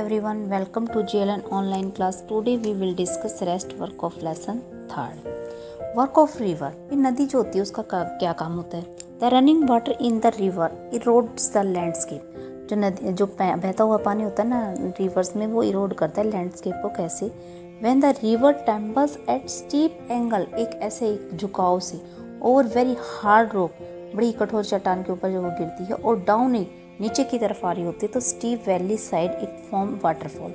everyone, welcome to JLN online class. Today we will discuss rest work of lesson 3rd. Work of river. ये नदी जो होती है उसका क्या काम होता है? The running water in the river erodes the landscape. जो नदी जो बहता हुआ पानी होता है ना रिवर्स में, वो इरोड करता है लैंडस्केप को। कैसे? When the river tumbles at steep angle, एक ऐसे एक झुकाव से, over very hard rock, बड़ी कठोर चट्टान के ऊपर जो वो गिरती है, और डाउन एक नीचे की तरफ आ रही होती है, तो steep valley side it form waterfall.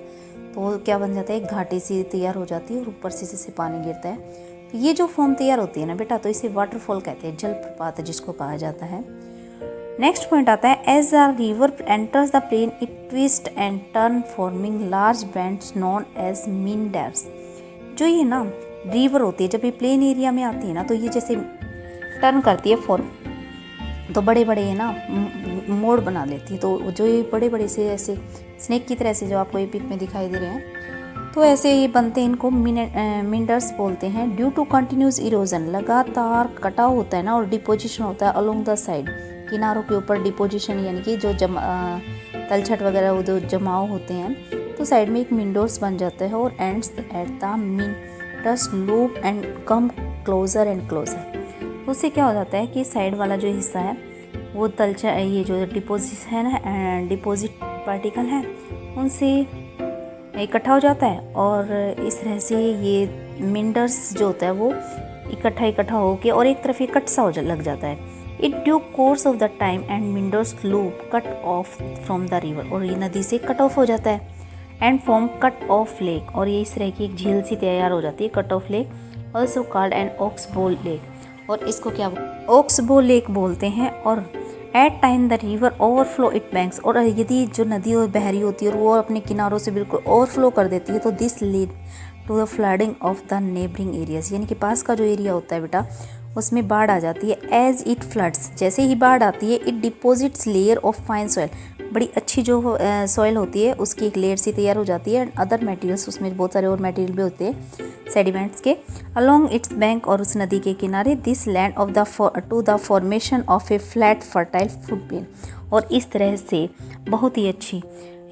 तो क्या बन जाता है, एक घाटी सी तैयार हो जाती है और ऊपर से जैसे पानी गिरता है। तो ये जो फॉर्म तैयार होती है ना बेटा, तो इसे वाटरफॉल कहते हैं, जलप्रपात जिसको कहा जाता है। नेक्स्ट पॉइंट आता है, as a river enters the plain it twist and turn forming large bends known as meanders. जो ये ना रिवर होती है, जब ये प्लेन एरिया में आती है ना, तो ये जैसे टर्न करती है फॉर्म, तो बड़े बड़े ये ना मोड़ बना लेती है। तो जो ये बड़े बड़े से ऐसे स्नेक की तरह से जो आपको ये पिक में दिखाई दे रहे हैं, तो ऐसे ये बनते हैं, इनको मिंडर्स बोलते हैं। ड्यू टू कंटिन्यूस इरोजन, लगातार कटाव होता है ना, और डिपोजिशन होता है अलोंग द साइड, किनारों के ऊपर डिपोजिशन, यानी कि जो तलछट वगैरह वो जो जमाव होते हैं, तो साइड में एक मिंडोर्स बन जाता है और ends at the meanders loop and come closer and closer. उससे क्या हो जाता है कि साइड वाला जो हिस्सा है वो ये जो डिपोजिट है ना, डिपोजिट पार्टिकल है, उनसे इकट्ठा हो जाता है, और इस तरह से ये मिंडर्स जो होता है वो इकट्ठा होके और एक तरफ ये कट सा लग जाता है। It due course of the time and meanders loop cut off from the river, और ये नदी से कट ऑफ हो जाता है, and form cut off lake, और ये इस तरह की एक झील सी तैयार हो जाती है, cut off lake, also called an oxbow lake, और इसको क्या ऑक्सबो लेक बोलते हैं। और at time the river overflow it banks, और यदि जो नदी और बहरी होती है और वो अपने किनारों से बिल्कुल ओवरफ्लो कर देती है, तो this lead to the flooding of the neighbouring areas, यानी कि पास का जो एरिया होता है बेटा, उसमें बाढ़ आ जाती है। एज इट फ्लड्स, जैसे ही बाढ़ आती है, it deposits layer of fine soil, बड़ी अच्छी जो सॉइल होती है उसकी एक लेयर सी तैयार हो जाती है, एंड अदर मटेरियल्स, उसमें बहुत सारे और मटेरियल भी होते हैं सेडिमेंट्स के, अलोंग इट्स बैंक, और उस नदी के किनारे, this land of the to the formation of a flat fertile flood plain, और इस तरह से बहुत ही अच्छी,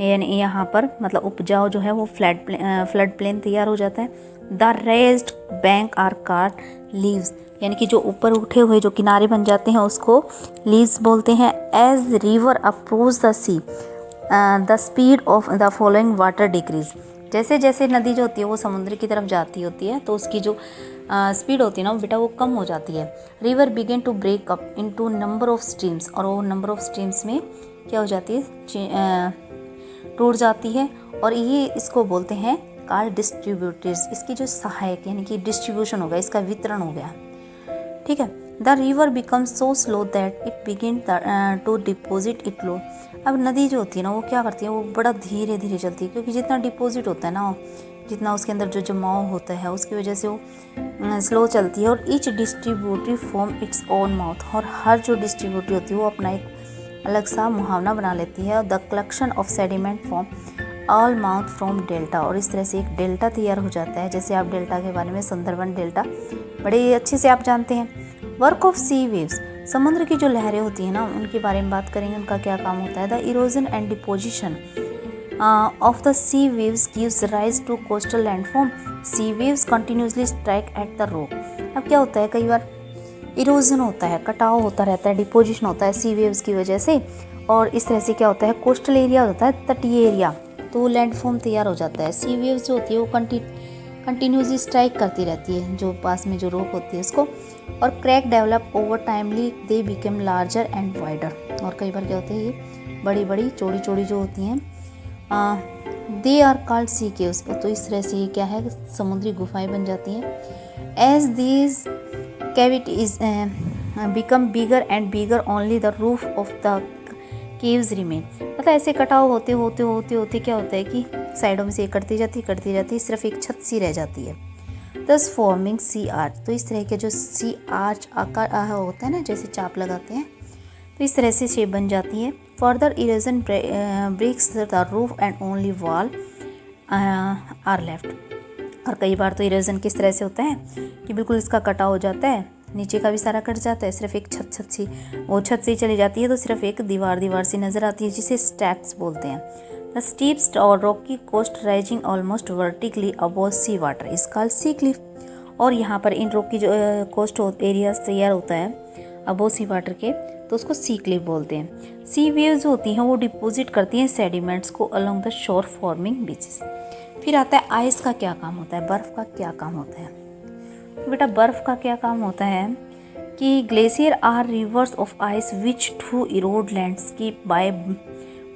यानी यहाँ पर मतलब उपजाऊ जो है वो फ्लड प्लेन तैयार हो जाता है। The raised bank are called levees, यानी कि जो ऊपर उठे हुए जो किनारे बन जाते हैं उसको लीव्स बोलते हैं। As river approach the sea the speed of the flowing water decrease, जैसे जैसे नदी जो होती है वो समुद्र की तरफ जाती होती है, तो उसकी जो स्पीड होती है ना बेटा, वो कम हो जाती है। River begin to break up into number of streams, और वो नंबर ऑफ स्ट्रीम्स में क्या हो जाती है, टूट जाती है, और ये इसको बोलते हैं कॉल डिस्ट्रीब्यूटर्स। इसकी जो सहायक यानी कि डिस्ट्रीब्यूशन हो गया, इसका वितरण हो गया, ठीक है। The river become so slow that it begin to deposit it low. अब नदी जो होती है ना वो क्या करती है, वो बड़ा धीरे धीरे चलती है, क्योंकि जितना डिपोजिट होता है ना, जितना उसके अंदर जो जमाव होता है, उसकी वजह से वो स्लो चलती है। और each distributary form its own mouth, और हर जो डिस्ट्रीब्यूटरी होती है वो अपना एक अलग सा मुहावना बना लेती है। The collection of sediment form all mouth from delta, और इस तरह से एक डेल्टा तैयार हो जाता है। जैसे आप डेल्टा के बारे में सुंदरबन डेल्टा बड़े अच्छे से आप जानते हैं। वर्क ऑफ सी वेव्स, समुद्र की जो लहरें होती हैं ना, उनके बारे में बात करेंगे, उनका क्या काम होता है। The erosion and deposition of the sea waves gives rise to coastal landform. Sea waves continuously strike at the rock. अब क्या होता है, कई बार इरोजन होता है, कटाव होता रहता है, डिपोजिशन होता है सी वेव्स की वजह से, और इस तरह से क्या होता है, कोस्टल एरिया होता है, तटीय एरिया, तो लैंडफॉर्म तैयार हो जाता है। सी वेव्स जो होती है वो कंटिन्यूसली स्ट्राइक करती रहती है जो पास में जो रॉक होती है उसको, और crack develop over timely, they become larger and wider, और कई बार क्या होता है, ये बड़ी बड़ी चौड़ी चौड़ी जो होती हैं, they are called sea caves, तो इस तरह से ये क्या है, समुद्री गुफाएं बन जाती हैं। As these cavities become bigger and bigger, only the roof of the caves remain, मतलब ऐसे कटाव होते होते होते होते क्या होता है कि साइडों में से कटती जाती, सिर्फ एक छत सी रह जाती है। दस फॉर्मिंग सी आर्च, तो इस तरह के जो सी आर्च आकार होता है ना, जैसे चाप लगाते हैं, तो इस तरह से शेप बन जाती है। Further erosion breaks the roof and only wall are left, और कई बार तो इरोजन किस तरह से होता है कि बिल्कुल इसका कटाव हो जाता है, नीचे का भी सारा कट जाता है, सिर्फ एक छत सी वो छत से ही चली जाती है, तो सिर्फ एक दीवार सी नज़र आती है, जिसे स्टैक्स बोलते हैं। द स्टीप और rocky coast rising almost vertically above sea water is called sea cliff. और यहाँ पर इन रॉकी जो कोस्ट एरियाज तैयार होता है अबव सी वाटर के, तो उसको सी क्लिफ बोलते हैं। सी वेव्स होती हैं वो डिपॉजिट करती हैं सेडिमेंट्स को along the shore forming beaches. फिर आता है आइस का क्या काम होता है, बर्फ़ का क्या काम होता है। तो बेटा बर्फ़ का क्या काम होता है कि glacier are rivers of ice which to erode landscape by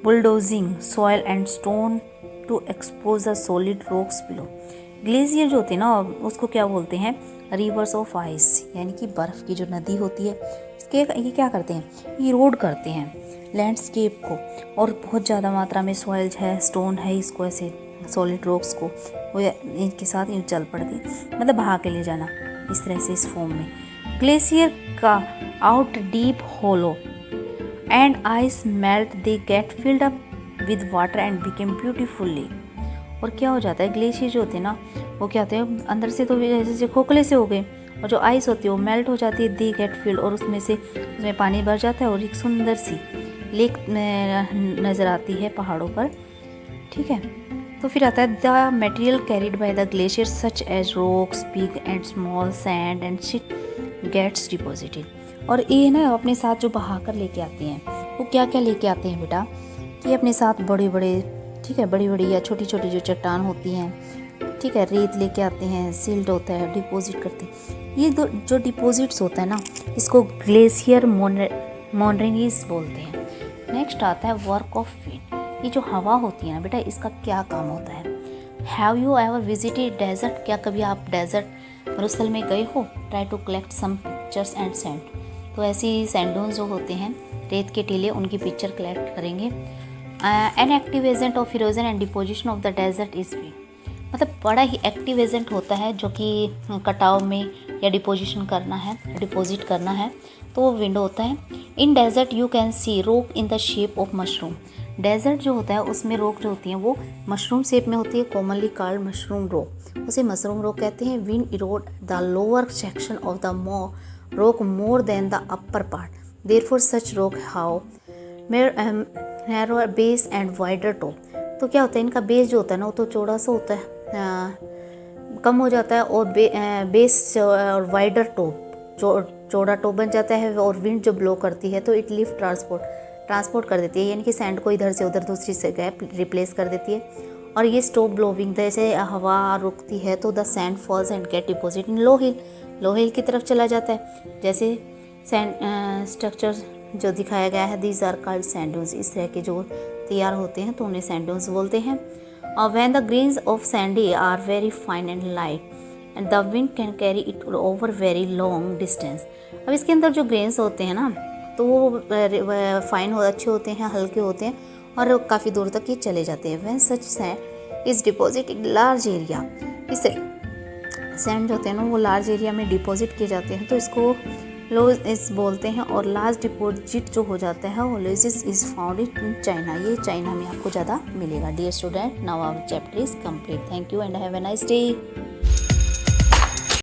bulldozing soil and stone to expose the solid rocks below. Glacier जो होते हैं ना उसको क्या बोलते हैं, रिवर्स ऑफ आइस, यानी कि बर्फ़ की जो नदी होती है इसके ये क्या करते हैं, इरोड करते हैं लैंडस्केप को, और बहुत ज़्यादा मात्रा में सॉइल है, स्टोन है, इसको ऐसे सॉलिड रॉक्स को वो इनके साथ यूँ चल पड़ती, मतलब बहा के ले जाना इस तरह से इस फॉर्म में। ग्लेशियर का out deep hollow and ice melt they get filled up with water and became beautiful. और क्या हो जाता है, ग्लेशियर जो होते हैं ना वो क्या होते हैं अंदर से तो जैसे खोखले से हो गए, और जो आइस होती है वो मेल्ट हो जाती है, दे गेट फिल्ड, और उसमें पानी भर जाता है और एक सुंदर सी लेक नज़र आती है पहाड़ों पर। ठीक है, तो फिर आता है the material carried by the glacier such as rocks big and small sand and silt gets deposited. और ये ना अपने साथ जो बहा कर लेके आते हैं वो क्या क्या लेके आते हैं बेटा, कि अपने साथ बड़े बड़े, ठीक है, बड़ी बड़ी या छोटी छोटी जो चट्टान होती हैं, ठीक है, रेत लेके आते हैं, सिल्ट होता है, डिपॉजिट करते हैं। ये जो डिपॉजिट्स होता है ना इसको ग्लेशियर मॉन्ट्रेनीज बोलते हैं। नेक्स्ट आता है वर्क ऑफ विंड। ये जो हवा होती है ना बेटा इसका क्या काम होता है। Have you ever visited desert, क्या कभी आप डेजर्ट मरुस्थल में गए हो। Try to collect some pictures and sand, तो ऐसी सैंडोन्स जो होते हैं रेत के टीले उनकी पिक्चर कलेक्ट करेंगे। An active agent of erosion and deposition of the desert is wind, मतलब बड़ा ही एक्टिव एजेंट होता है जो कि कटाव में या डिपोजिशन करना है, डिपॉजिट करना है, तो वो विंड होता है। In desert you can see rock in the shape of mushroom. Desert जो होता है उसमें रॉक जो होती हैं वो मशरूम शेप में होती है, कॉमनली कॉल्ड मशरूम रॉक, उसे मशरूम रॉक कहते हैं। Wind Erode the lower section of the rock more than the upper part, therefore such rock how narrower base and wider top. तो क्या होता है इनका बेस जो होता है ना वो तो चौड़ा सा होता है, कम हो जाता है, और बेस और वाइडर टॉप चौड़ा टॉप बन जाता है। और विंड जो ब्लो करती है तो इट लिफ्ट ट्रांसपोर्ट कर देती है, यानी कि सैंड को इधर से उधर दूसरी जगह रिप्लेस कर देती है। और ये स्टॉप ब्लोइंग, जैसे हवा रुकती है तो the sand falls and get deposit in low hill की तरफ चला जाता है। जैसे सैंड स्ट्रक्चर जो दिखाया गया है, these are called sand dunes, इस तरह के जो तैयार होते हैं तो उन्हें सैंड ड्यून्स बोलते हैं। When the grains of sandy are very fine and light and the wind can carry it over very long distance. अब इसके अंदर जो ग्रेन्स होते हैं ना तो वो फाइन अच्छे होते हैं, हल्के होते हैं, और काफ़ी दूर तक ये चले जाते हैं। When such sand is deposit in large area, इस सैंड जो होते हैं ना वो लार्ज एरिया में डिपॉजिट किए जाते हैं तो इसको लोजिस बोलते हैं। और लार्ज डिपॉजिट जो हो जाता है वो loess is found in China, ये चाइना में आपको ज़्यादा मिलेगा। Dear student, now our chapter is complete. Thank you and have a nice day.